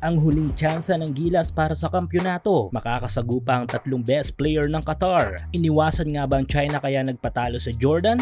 ang huling tsansa ng Gilas para sa kampyonato. Makakasagupa ang tatlong best player ng Qatar. Iniwasan nga ba ang China kaya nagpatalo sa Jordan?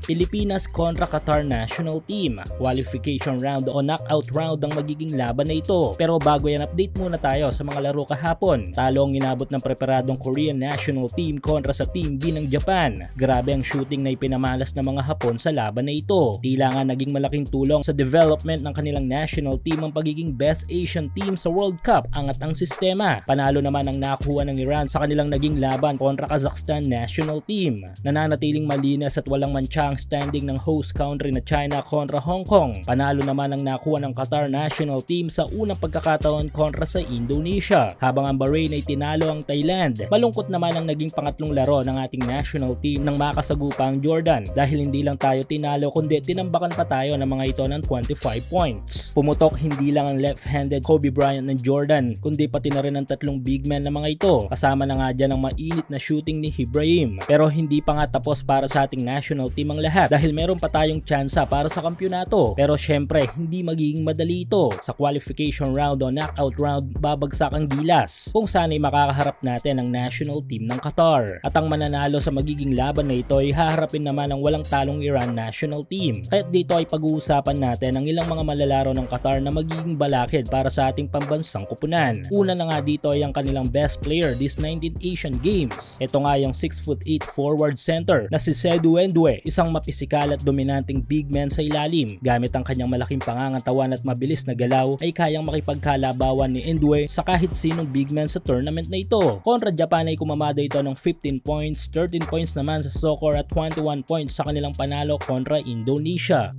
Pilipinas kontra Qatar National Team. Qualification round o knockout round ang magiging laban na ito. Pero bago yan, update muna tayo sa mga laro kahapon. Talo ang inabot ng preparadong Korean National Team kontra sa Team B ng Japan. Grabe ang shooting na ipinamalas ng mga Hapon sa laban na ito. Tila nga naging malaking tulong sa development ng kanilang national team ang pagiging best Asian team sa World Cup. Angat ang sistema. Panalo naman ang nakuha ng Iran sa kanilang naging laban kontra Kazakhstan National Team. Nananatiling malinis at walang mantsang standing ng host country na China kontra Hong Kong. Panalo naman ang nakuha ng Qatar National Team sa unang pagkakataon kontra sa Indonesia. Habang ang Bahrain ay tinalo ang Thailand. Malungkot naman ang naging pangatlong laro ng ating national team nang makasagupa ang Jordan dahil hindi lang tayo tinalo kundi tinambakan pa tayo ng mga ito ng 25 points. Pumutok hindi lang ang left-handed Kobe Bryant ng Jordan kundi pati na rin ang tatlong big men ng mga ito. Kasama na nga dyan ang mainit na shooting ni Ibrahim. Pero hindi pa nga tapos para sa ating national team ang lahat dahil meron pa tayong tsansa para sa kampyonato. Pero syempre, hindi magiging madali ito. Sa qualification round o knockout round, babagsak ang Gilas kung saan ay makakaharap natin ang national team ng Qatar. At ang mananalo sa magiging laban na ito ay haharapin naman ang walang talong Iran national team. Kaya't dito ay pag-uusapan natin ang ilang mga malalaro ng Qatar na magiging balakid para sa ating pambansang kupunan. Una na nga dito ay ang kanilang best player this 19th Asian Games. Ito nga yung 6'8" forward center na si Seydou N'Doye, isang mapisikal at dominanting big man sa ilalim. Gamit ang kanyang malaking pangangatawan at mabilis na galaw ay kayang makipagkalabawan ni N'Doye sa kahit sinong big man sa tournament na ito. Kontra Japan ay kumamada ito ng 15 points, 13 points naman sa soccer at 21 points sa kanilang panalo kontra Indonesia.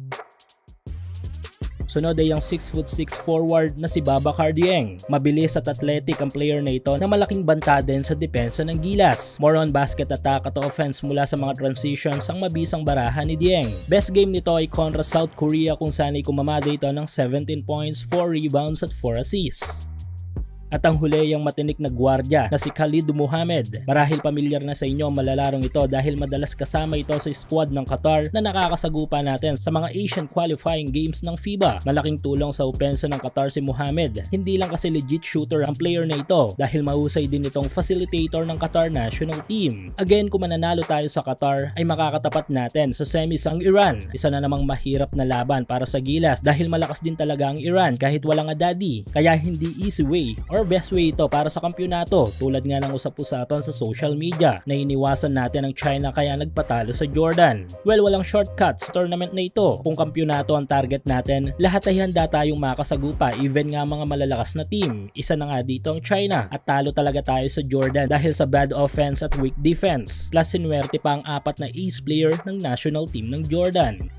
Sunod ay ang 6'6" forward na si Babacar Dieng. Mabilis at athletic ang player na ito na malaking banta din sa depensa ng Gilas. More on basket attack at offense mula sa mga transitions ang mabisang barahan ni Dieng. Best game nito ay kontra South Korea kung saan ay kumamada ito ng 17 points, 4 rebounds at 4 assists. At ang huli yung matinik na gwardya na si Khalid Mohamed. Marahil pamilyar na sa inyo ang malalarong ito dahil madalas kasama ito sa squad ng Qatar na nakakasagupa natin sa mga Asian qualifying games ng FIBA. Malaking tulong sa opensa ng Qatar si Mohamed. Hindi lang kasi legit shooter ang player na ito dahil mahusay din itong facilitator ng Qatar national team. Again, kung mananalo tayo sa Qatar ay makakatapat natin sa semis ang Iran. Isa na namang mahirap na laban para sa Gilas dahil malakas din talaga ang Iran kahit walang adadi. Kaya hindi easy way or best way ito para sa kampyonato tulad nga ng usap-usapan sa social media na iniwasan natin ang China kaya nagpatalo sa Jordan. Well, walang shortcut sa tournament na ito. Kung kampyonato ang target natin, lahat ay handa tayong makasagupa even nga mga malalakas na team. Isa na nga dito ang China at talo talaga tayo sa Jordan dahil sa bad offense at weak defense. Plus sinuwerte pa ang apat na ace player ng national team ng Jordan.